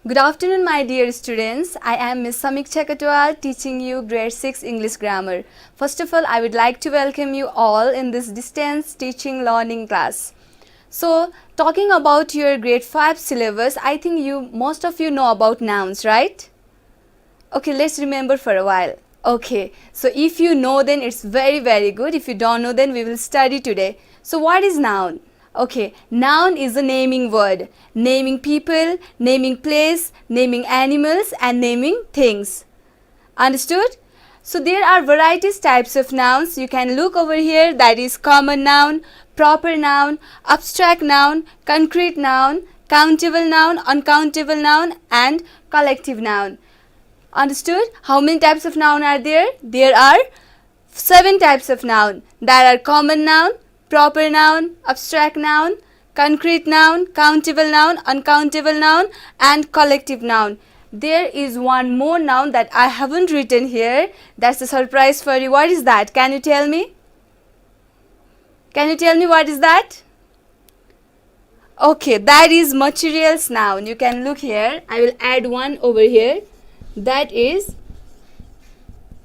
Good afternoon, my dear students. I am Miss Samiksha Katwal, teaching you grade 6 English grammar. First of all, I would like to welcome you all in this distance teaching learning class. So, talking about your grade 5 syllabus, I think most of you know about nouns, right? Okay, let's remember for a while. Okay, so if you know, then it's very good. If you don't know, then we will study today. So, what is noun? Okay, noun is a naming word, naming people, naming place, naming animals and naming things. Understood? So there are varieties types of nouns. You can look over here, that is common noun, proper noun, abstract noun, concrete noun, countable noun, uncountable noun and collective noun. Understood? How many types of noun are there? There are 7 types of noun. There are common noun, proper noun, abstract noun, concrete noun, countable noun, uncountable noun and collective noun. There is one more noun that I haven't written here. That's a surprise for you. What is that? Can you tell me? Can you tell me what is that? Okay, that is materials noun. You can look here. I will add one over here. That is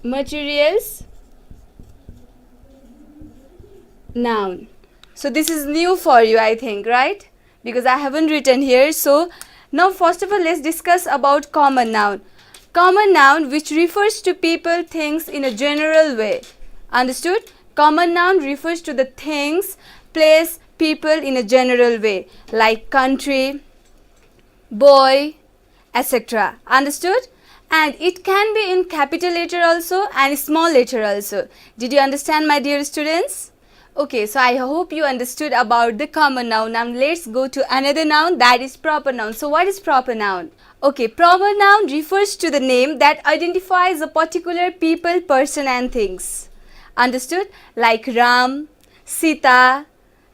materials noun. So this is new for you, I think, right? Because I haven't written here. So now first of all, let's discuss about common noun. Common noun which refers to people, things in a general way. Understood? Common noun refers to the things, place, people in a general way, like country, boy, etc. Understood? And it can be in capital letter also and small letter also. Did you understand, my dear students? Okay, so I hope you understood about the common noun. Now let's go to another noun, that is proper noun. So what is proper noun? Okay, proper noun refers to the name that identifies a particular people, person and things. Understood? Like Ram, Sita,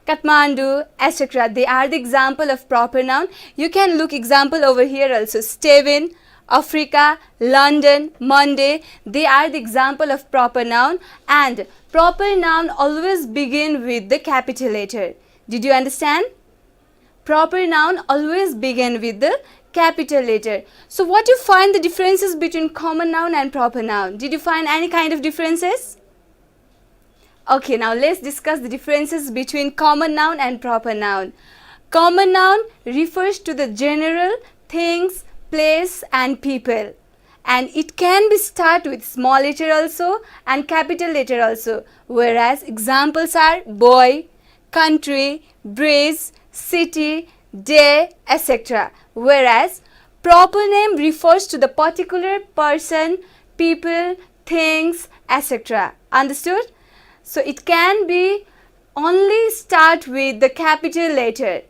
Kathmandu, etc. They are the example of proper noun. You can look example over here also. Steven, Africa, London, Monday, they are the example of proper noun, and proper noun always begin with the capital letter. Did you understand? Proper noun always begin with the capital letter. So what you find the differences between common noun and proper noun? Did you find any kind of differences? Okay, now let's discuss the differences between common noun and proper noun. Common noun refers to the general things, place and people, and it can be start with small letter also and capital letter also, whereas examples are boy, country, bridge, city, day, etc. Whereas proper name refers to the particular person, people, things, etc. Understood? So it can be only start with the capital letter.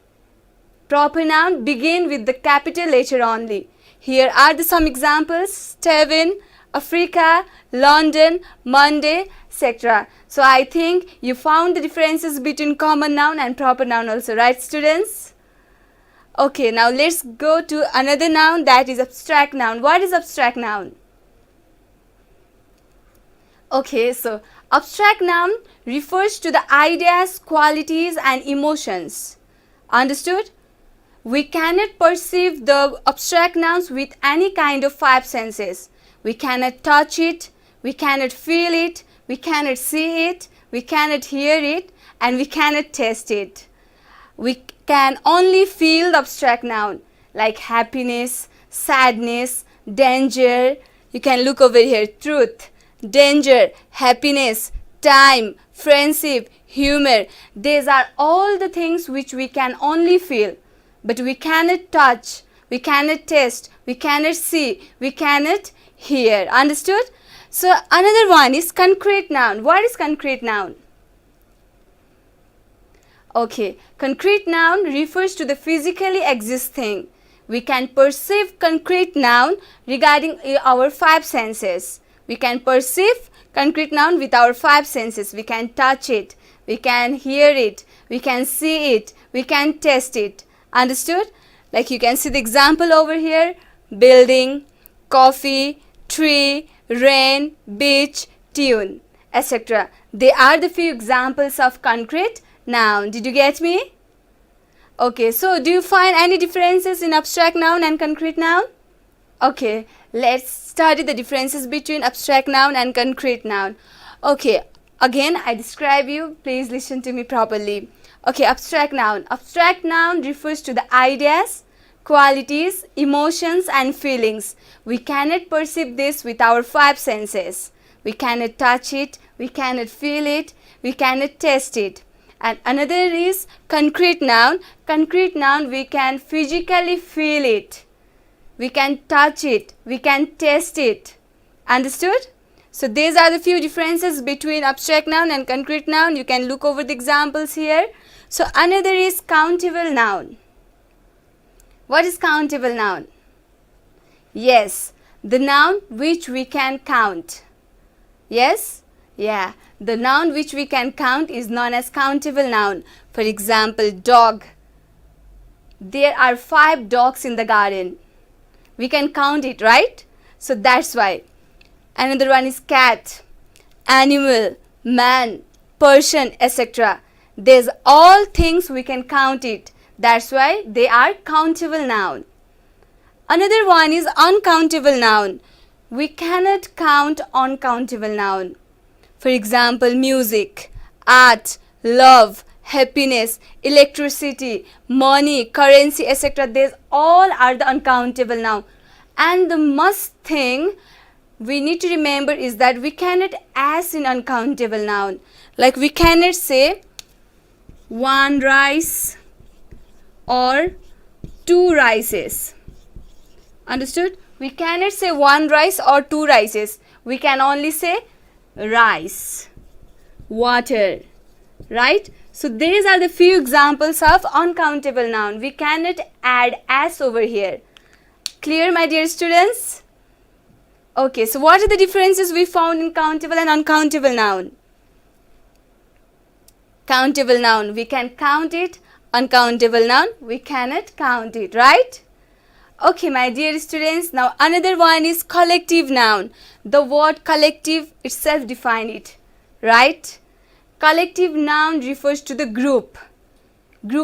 Proper noun begin with the capital letter only. Here are some examples: Steven, Africa, London, Monday, etc. So I think you found the differences between common noun and proper noun also, right students? Okay, now let's go to another noun, that is abstract noun. What is abstract noun? Okay, so abstract noun refers to the ideas, qualities and emotions. Understood? We cannot perceive the abstract nouns with any kind of 5 senses. We cannot touch it, we cannot feel it, we cannot see it, we cannot hear it and we cannot taste it. We can only feel the abstract noun like happiness, sadness, danger. You can look over here: truth, danger, happiness, time, friendship, humor. These are all the things which we can only feel. But we cannot touch, we cannot taste, we cannot see, we cannot hear. Understood? So another one is concrete noun. What is concrete noun? Okay, concrete noun refers to the physically exist thing. We can perceive concrete noun regarding our 5 senses. We can perceive concrete noun with our 5 senses. We can touch it, we can hear it, we can see it, we can taste it. Understood? Like you can see the example over here: building, coffee, tree, rain, beach, tune, etc. They are the few examples of concrete noun. Did you get me? Okay, so do you find any differences in abstract noun and concrete noun? Okay, let's study the differences between abstract noun and concrete noun. Okay, again I describe you, please listen to me properly. Okay, abstract noun. Abstract noun refers to the ideas, qualities, emotions and feelings. We cannot perceive this with our five senses. We cannot touch it, we cannot feel it, we cannot taste it. And another is concrete noun. Concrete noun, we can physically feel it. We can touch it, we can taste it. Understood? So these are the few differences between abstract noun and concrete noun. You can look over the examples here. So another is countable noun. What is countable noun? Yes, the noun which we can count. Yes? Yeah, the noun which we can count is known as countable noun. For example, dog. There are 5 dogs in the garden. We can count it, right? So that's why. Another one is cat, animal, man, person, etc. These all things we can count it. That's why they are countable noun. Another one is uncountable noun. We cannot count uncountable noun. For example, music, art, love, happiness, electricity, money, currency, etc. These all are the uncountable noun. And the must thing we need to remember is that we cannot ask in uncountable noun. Like we cannot say 1 rice or 2 rices. Understood? We cannot say 1 rice or 2 rices. We can only say rice, water, right? So these are the few examples of uncountable noun. We cannot add as over here. Clear, my dear students? Okay, so what are the differences we found in countable and uncountable noun? Countable noun, we can count it. Uncountable noun, we cannot count it, right? Okay, my dear students, now another one is collective noun. The word collective itself define it, right? Collective noun refers to the group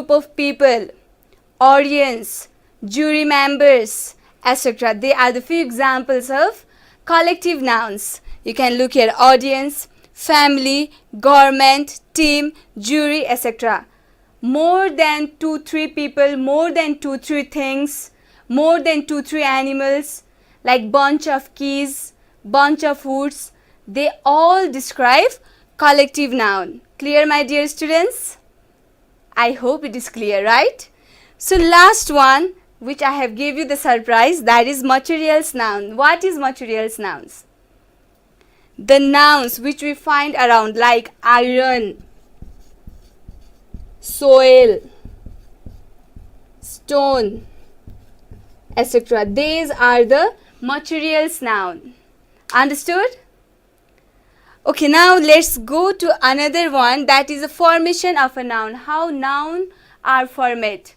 of people, audience, jury members, etc. They are the few examples of collective nouns. You can look here: audience, family, government, team, jury, etc. More than 2-3 people, more than 2-3 things, more than 2-3 animals, like bunch of keys, bunch of woods, they all describe collective noun. Clear, my dear students? I hope it is clear, right? So last one, which I have gave you the surprise, that is materials noun. What is materials nouns? The nouns which we find around, like iron, soil, stone, etc. These are the materials noun. Understood? Okay, now let's go to another one, that is the formation of a noun. How noun are formed.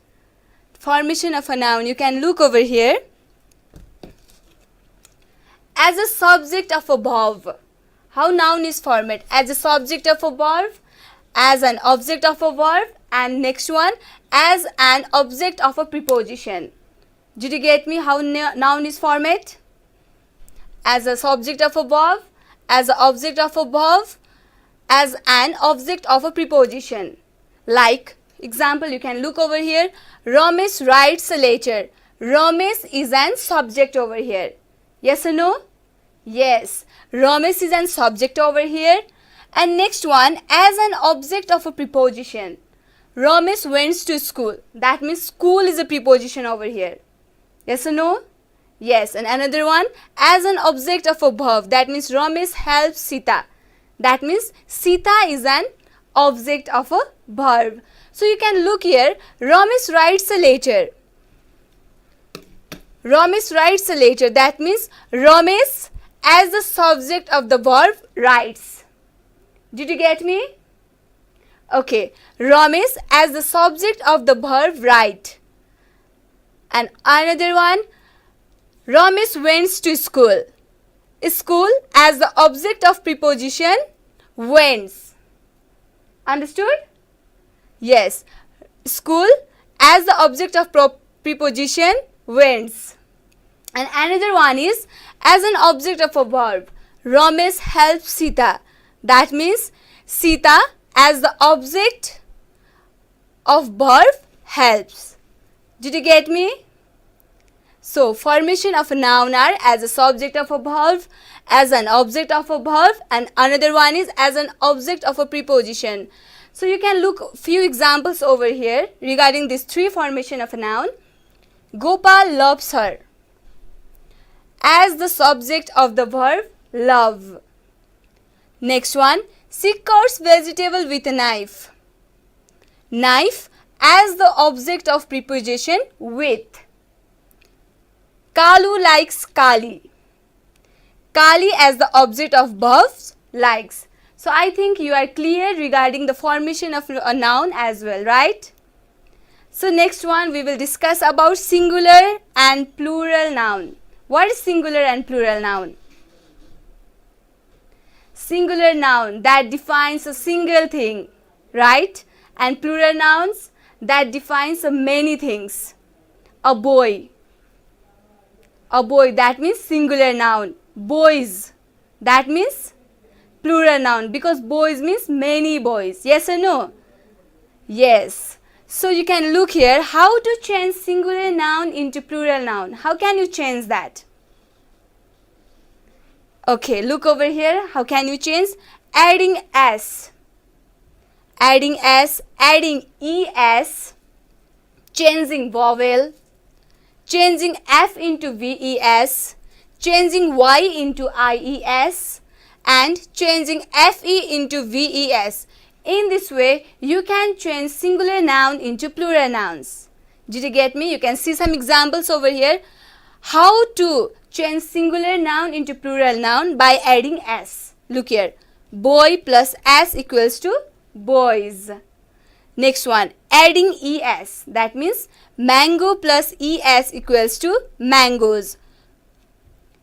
Formation of a noun. You can look over here. As a subject of a verb. How noun is formed? As a subject of a verb, as an object of a verb, and next one, as an object of a preposition. Did you get me how noun is formed? As a subject of a verb, as an object of a verb, as an object of a preposition. Like, example, you can look over here. Ramesh writes a letter. Ramesh is an subject over here. Yes or no? Yes. Ramesh is an subject over here. And next one, as an object of a preposition. Ramesh went to school. That means school is a preposition over here. Yes or no? Yes. And another one, as an object of a verb. That means Ramesh helps Sita. That means Sita is an object of a verb. So you can look here. Ramesh writes a letter. Ramesh writes a letter. That means Ramesh as the subject of the verb writes. Did you get me? Okay. Ramesh as the subject of the verb write. And another one, Ramesh went to school. School as the object of preposition went. Understood? Yes. School as the object of preposition went. And another one is as an object of a verb. Ramesh helps Sita. That means Sita as the object of verb helps. Did you get me? So formation of a noun are as a subject of a verb, as an object of a verb, and another one is as an object of a preposition. So you can look few examples over here regarding these three formation of a noun. Gopal loves her as the subject of the verb love. Next one, she cuts vegetable with a knife. Knife as the object of preposition with. Kalu likes Kali. Kali as the object of verbs likes. So I think you are clear regarding the formation of a noun as well, right? So next one we will discuss about singular and plural noun. What is singular and plural noun? Singular noun that defines a single thing, right? And plural nouns that defines many things. A boy. A boy, that means singular noun. Boys, that means plural noun, because boys means many boys. Yes or no? Yes. So you can look here how to change singular noun into plural noun. How can you change that? Okay, look over here. How can you change? Adding s. Adding s, adding es, changing vowel, changing f into ves, changing y into ies, and changing fe into ves. In this way, you can change singular noun into plural nouns. Did you get me? You can see some examples over here. How to change singular noun into plural noun by adding s. Look here. Boy plus s equals to boys. Next one, adding es. That means mango plus es equals to mangoes.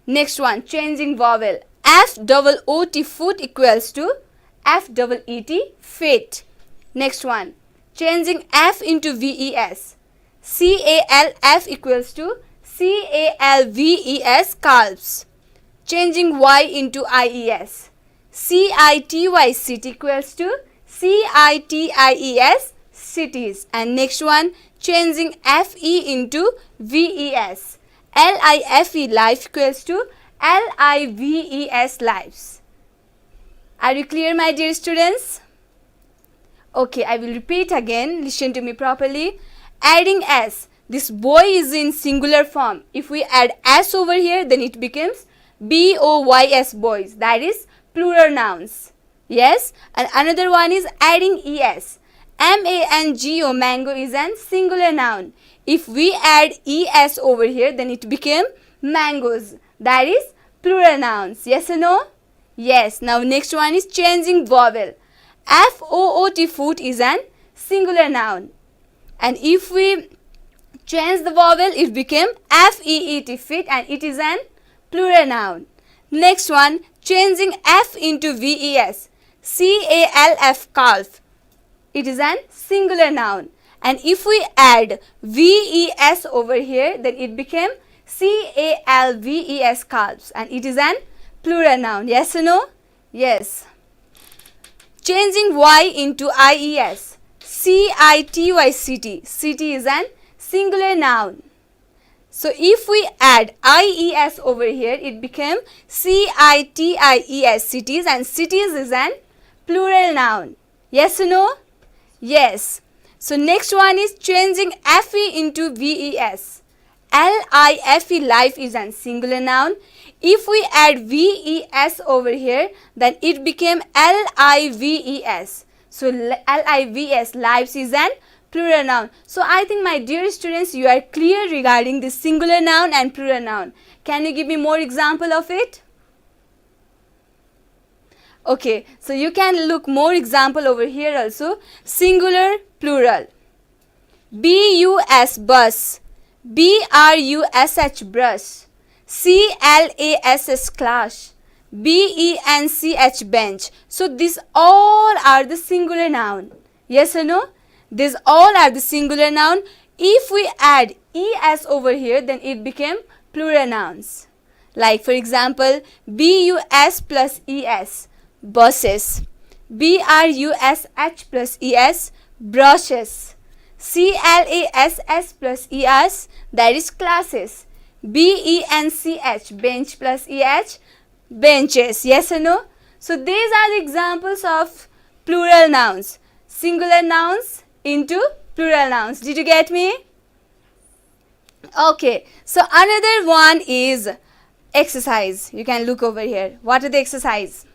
Next one, changing vowel. F-double-O-T foot equals to F-double-E-T fit. Next one, changing F into VES. C-A-L-F equals to C-A-L-V-E-S calves. Changing Y into I-E-S. C-I-T-Y sit equals to C-I-T-I-E-S cities. And next one, changing F-E into V-E-S. L-I-F-E life equals to L-I-V-E-S lives. Are you clear, my dear students? Okay, I will repeat again. Listen to me properly. Adding s. This boy is in singular form. If we add s over here, then it becomes B-O-Y-S boys. That is plural nouns. Yes. And another one is adding es. M-A-N-G-O mango is an singular noun. If we add es over here, then it became mangoes. That is plural nouns. Yes or no? Yes. Now next one is changing vowel. F-O-O-T foot is an singular noun. And if we change the vowel, it became F-E-E-T fit, and it is an plural noun. Next one, changing F into V-E-S. C-A-L-F calf. It is an singular noun. And if we add V-E-S over here, then it became C-A-L-V-E-S calves, and it is an plural noun. Yes or no? Yes. Changing Y into I-E-S. C-I-T-Y city. City is an singular noun. So if we add I-E-S over here, it became C-I-T-I-E-S cities, and cities is an plural noun. Yes or no? Yes. So next one is changing F-E into V-E-S. L-I-F-E life is an singular noun. If we add V-E-S over here, then it became L-I-V-E-S. So L-I-V-S lives is an plural noun. So I think, my dear students, you are clear regarding this singular noun and plural noun. Can you give me more example of it? Okay, so you can look more example over here also. Singular, plural. B-U-S bus. B-R-U-S-H brush. C-L-A-S-S class. B-E-N-C-H bench. So these all are the singular noun. Yes or no? These all are the singular noun. If we add es over here, then it became plural nouns. Like for example, bus plus es, buses. brush plus es, brushes. class plus es, that is classes. bench, bench plus eh, benches. Yes or no? So these are the examples of plural nouns. Singular nouns into plural nouns. Did you get me? Okay. So another one is exercise. You can look over here. What are the exercise?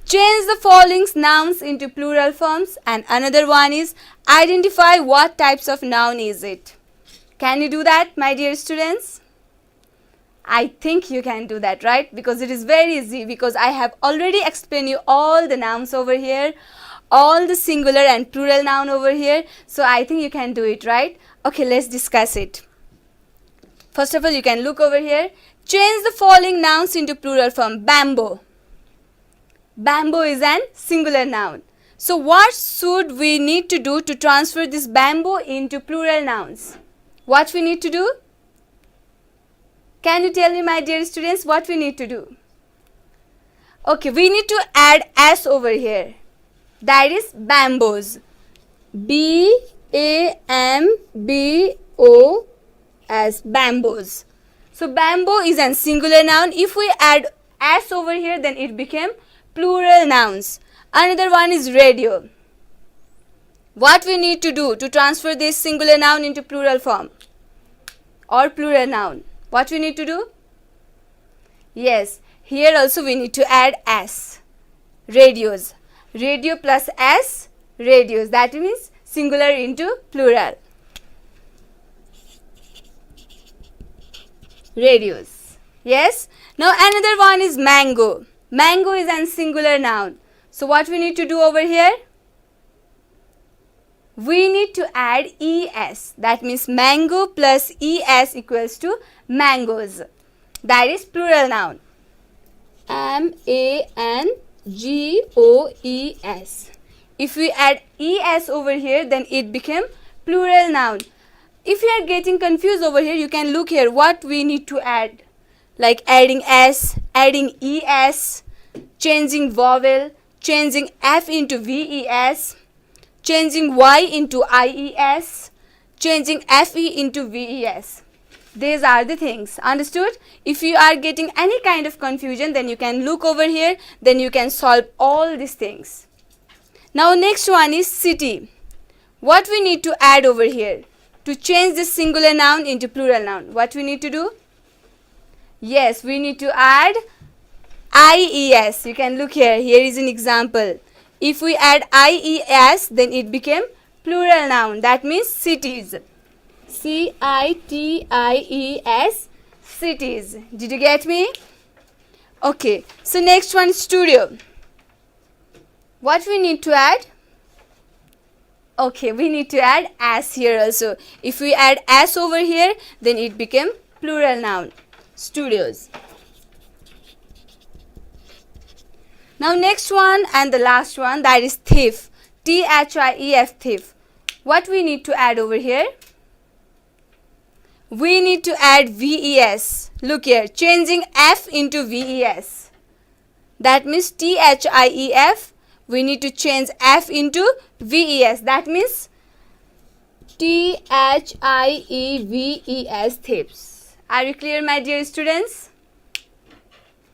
Change the following nouns into plural forms, and another one is identify what types of noun is it. Can you do that, my dear students? I think you can do that, right? Because it is very easy, because I have already explained you all the nouns over here, all the singular and plural noun over here. So I think you can do it, right? Okay, let's discuss it. First of all, you can look over here. Change the following nouns into plural form. Bamboo. Bamboo is an singular noun. So what should we need to do to transfer this bamboo into plural nouns? What we need to do? Can you tell me, my dear students, what we need to do? Okay, we need to add s over here. That is bamboos. B-A-M-B-O as bamboos. So bamboo is a singular noun. If we add s over here, then it became plural nouns. Another one is radio. What we need to do to transfer this singular noun into plural form or plural noun? What we need to do? Yes, here also we need to add s. Radios. Radio plus s, radios. That means singular into plural. Radios. Yes. Now another one is mango. Mango is a singular noun. So what we need to do over here? We need to add es. That means mango plus es equals to mangoes. That is plural noun. M-A-N-G-O-E-S. If we add es over here, then it became plural noun. If you are getting confused over here, you can look here what we need to add. Like adding s, adding es, changing vowel, changing f into ves, changing y into ies, changing fe into ves. These are the things. Understood? If you are getting any kind of confusion, then you can look over here, then you can solve all these things. Now next one is city. What we need to add over here to change this singular noun into plural noun? What we need to do? Yes, we need to add ies. You can look here. Here is an example. If we add ies, then it became plural noun. That means cities. C-I-T-I-E-S, cities. Did you get me? Okay. So next one, studio. What we need to add? Okay, we need to add as here also. If we add as over here, then it became plural noun. Studios. Now next one and the last one, that is thief. T-H-I-E-F, thief. What we need to add over here? We need to add ves. Look here, changing f into ves. That means T-H-I-E-F. We need to change f into ves. That means T-H-I-E-V-E-S, thieves. Are you clear, my dear students?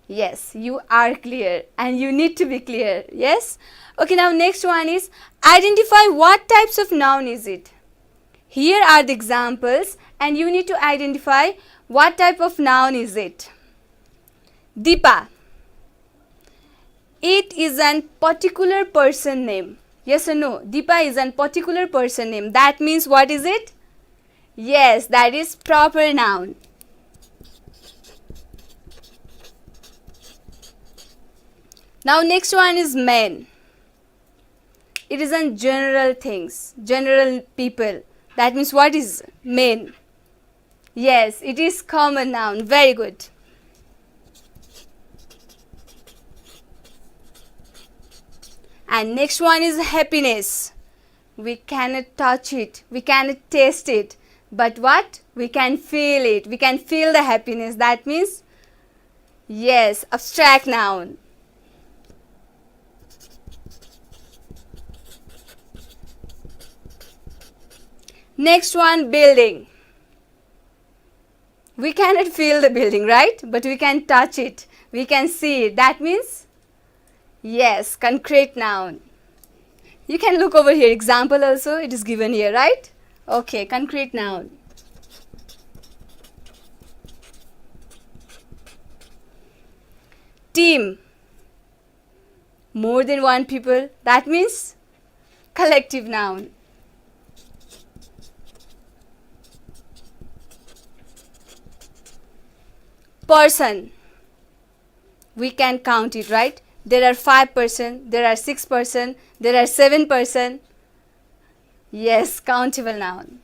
Yes, you are clear and you need to be clear. Yes? Okay, now next one is identify what types of noun is it. Here are the examples and you need to identify what type of noun is it. Deepa. It is a particular person name. Yes or no? Deepa is a particular person name. That means what is it? Yes, that is proper noun. Now next one is men. It is on general things, general people. That means what is men? Yes, it is common noun. Very good. And next one is happiness. we cannot touch it, we cannot taste it, but what? We can feel it, we can feel the happiness. That means, yes, abstract noun. Next one, building. We cannot feel the building, right? But we can touch it, we can see it. That means, yes, concrete noun. You can look over here, example also, it is given here, right? Okay, concrete noun. Team. More than one people, that means collective noun. Person. We can count it, right? There are 5 person, there are 6 person, there are 7 person. Yes, countable noun.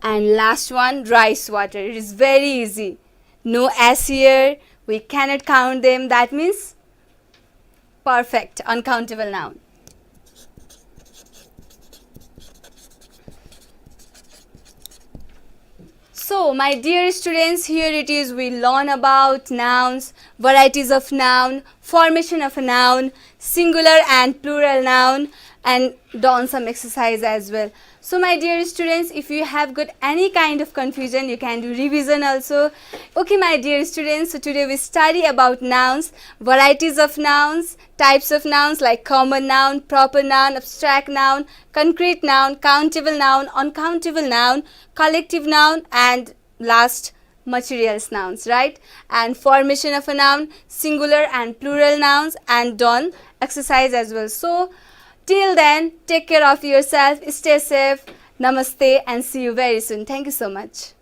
And last one, rice water. It is very easy. No S here, we cannot count them. That means perfect, uncountable noun. So, my dear students, here it is, we learn about nouns, varieties of noun, formation of a noun, singular and plural noun, and done some exercise as well. So, my dear students, if you have got any kind of confusion, you can do revision also. Okay, my dear students, so today we study about nouns, varieties of nouns, types of nouns like common noun, proper noun, abstract noun, concrete noun, countable noun, uncountable noun, collective noun, and last, materials nouns, right? And formation of a noun, singular and plural nouns, and done exercise as well. So, till then, take care of yourself, stay safe, namaste, and see you very soon. Thank you so much.